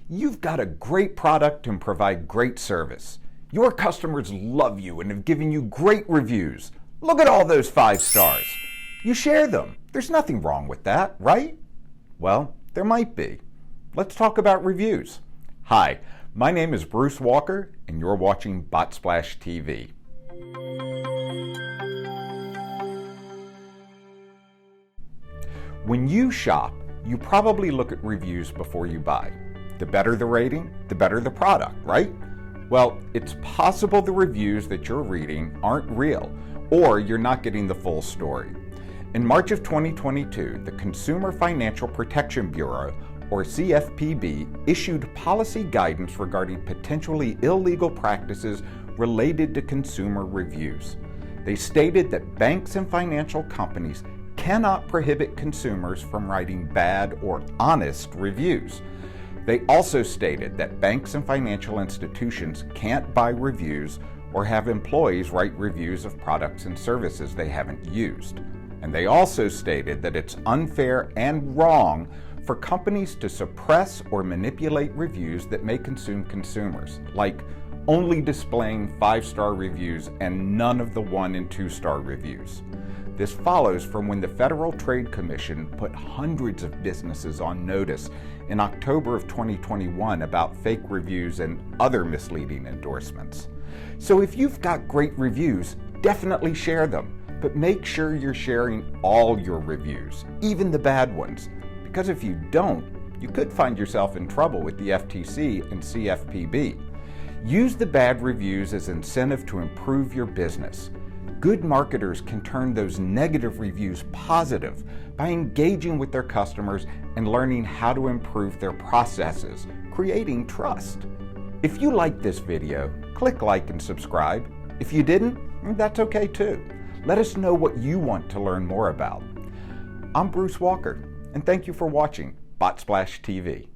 You've got a great product and provide great service. Your customers love you and have given you great reviews. Look at all those 5 stars. You share them. There's nothing wrong with that, right? Well, there might be. Let's talk about reviews. Hi, my name is Bruce Walker, and you're watching BotSplash TV. When you shop, you probably look at reviews before you buy. The better the rating, the better the product, right? Well, it's possible the reviews that you're reading aren't real, or you're not getting the full story. In March of 2022, the Consumer Financial Protection Bureau, or CFPB, issued policy guidance regarding potentially illegal practices related to consumer reviews. They stated that banks and financial companies cannot prohibit consumers from writing bad or honest reviews. They also stated that banks and financial institutions can't buy reviews or have employees write reviews of products and services they haven't used. And they also stated that it's unfair and wrong for companies to suppress or manipulate reviews that may consume consumers, like only displaying 5-star reviews and none of the 1- and 2-star reviews. This follows from when the Federal Trade Commission put hundreds of businesses on notice in October of 2021 about fake reviews and other misleading endorsements. So if you've got great reviews, definitely share them, but make sure you're sharing all your reviews, even the bad ones, because if you don't, you could find yourself in trouble with the FTC and CFPB. Use the bad reviews as incentive to improve your business. Good marketers can turn those negative reviews positive by engaging with their customers and learning how to improve their processes, creating trust. If you liked this video, click like and subscribe. If you didn't, that's okay too. Let us know what you want to learn more about. I'm Bruce Walker, and thank you for watching BotSplash TV.